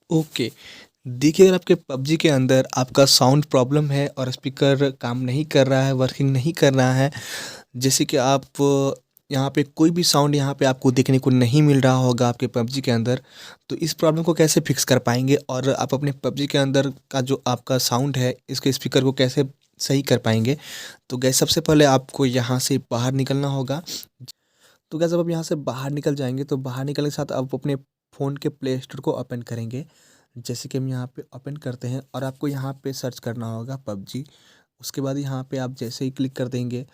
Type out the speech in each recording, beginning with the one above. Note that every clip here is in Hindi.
ओके। देखिए, अगर आपके पबजी के अंदर आपका साउंड प्रॉब्लम है और स्पीकर काम नहीं कर रहा है, वर्किंग नहीं कर रहा है, जैसे कि आप यहाँ पे कोई भी साउंड यहाँ पे आपको देखने को नहीं मिल रहा होगा आपके पबजी के अंदर, तो इस प्रॉब्लम को कैसे फिक्स कर पाएँगे और आप अपने पबजी के अंदर का जो आपका साउंड है, इसके स्पीकर को कैसे सही कर पाएँगे? तो गाइस सबसे पहले आपको यहाँ से बाहर निकलना होगा। तो गाइस जब आप यहाँ से बाहर निकल जाएँगे, तो बाहर निकलने के साथ आप अपने फ़ोन के प्ले स्टोर को ओपन करेंगे। जैसे कि हम यहाँ पे ओपन करते हैं और आपको यहाँ पे सर्च करना होगा पबजी। उसके बाद यहाँ पे आप जैसे ही क्लिक कर देंगे,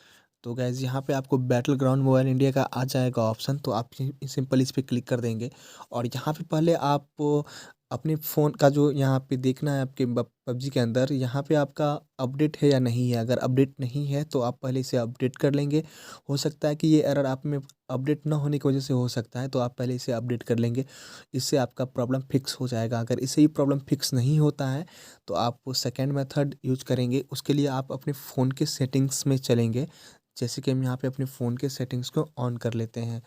तो गाइस यहाँ पे आपको बैटल ग्राउंड मोबाइल इंडिया का आ जाएगा ऑप्शन, तो आप सिंपल इस पे क्लिक कर देंगे और यहाँ पे पहले आप अपने फ़ोन का जो यहाँ पे देखना है आपके पबजी के अंदर, यहाँ पे आपका अपडेट है या नहीं है। अगर अपडेट नहीं है तो आप पहले इसे अपडेट कर लेंगे। हो सकता है कि ये एरर आप में अपडेट ना होने की वजह से हो सकता है, तो आप पहले इसे अपडेट कर लेंगे। इससे आपका प्रॉब्लम फिक्स हो जाएगा। अगर इससे ही प्रॉब्लम फिक्स नहीं होता है, तो आप सेकंड मेथड यूज़ करेंगे। उसके लिए आप अपने फ़ोन के सेटिंग्स में चलेंगे। जैसे कि हम यहाँ पे अपने फ़ोन के सेटिंग्स को ऑन कर लेते हैं।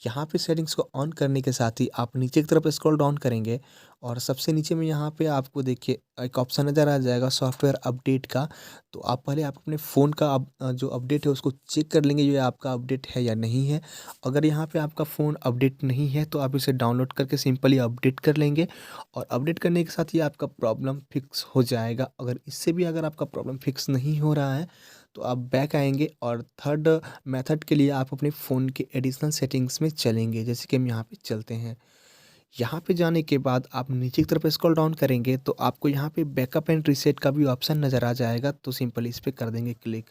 यहाँ पे सेटिंग्स को ऑन करने के साथ ही आप नीचे की तरफ स्क्रॉल डाउन करेंगे और सबसे नीचे में यहाँ पे आपको देखिए एक ऑप्शन नज़र आ जाएगा सॉफ्टवेयर अपडेट का। तो आप पहले आप अपने फ़ोन का जो अपडेट है उसको चेक कर लेंगे, ये आपका अपडेट है या नहीं है। अगर यहाँ पे आपका फ़ोन अपडेट नहीं है, तो आप इसे डाउनलोड करके सिंपली अपडेट कर लेंगे और अपडेट करने के साथ ही आपका प्रॉब्लम फिक्स हो जाएगा। अगर इससे भी अगर आपका प्रॉब्लम फिक्स नहीं हो रहा है, तो आप बैक आएँगे और थर्ड मेथड के लिए आप अपने फ़ोन के एडिशनल सेटिंग्स में चलेंगे। जैसे कि हम यहाँ पे चलते हैं। यहाँ पे जाने के बाद आप नीचे की तरफ स्क्रॉल डाउन करेंगे, तो आपको यहाँ पे बैकअप एंड रीसेट का भी ऑप्शन नज़र आ जाएगा, तो सिंपली इस पे कर देंगे क्लिक।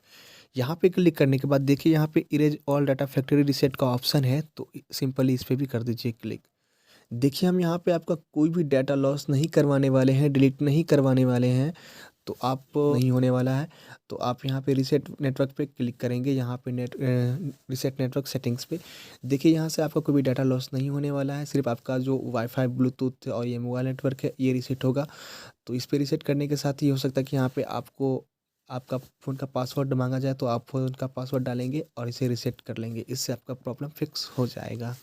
यहाँ पे क्लिक करने के बाद देखिए यहाँ पे erase all data factory reset का ऑप्शन है, तो सिंपली इस पे भी कर दीजिए क्लिक। देखिए हम यहाँ पे आपका कोई भी डाटा लॉस नहीं करवाने वाले हैं, डिलीट नहीं करवाने वाले हैं, तो आप नहीं होने वाला है। तो आप यहाँ पे रीसेट नेटवर्क पे क्लिक करेंगे, यहाँ पे रीसेट नेटवर्क सेटिंग्स पे। देखिए यहाँ से आपका कोई भी डाटा लॉस नहीं होने वाला है, सिर्फ आपका जो वाईफाई, ब्लूटूथ और ये मोबाइल नेटवर्क है, ये रीसेट होगा। तो इस पे रीसेट करने के साथ ही हो सकता है कि यहाँ पे आपको आपका फ़ोन का पासवर्ड माँगा जाए, तो आप फ़ोन का पासवर्ड डालेंगे और इसे रीसेट कर लेंगे। इससे आपका प्रॉब्लम फिक्स हो जाएगा।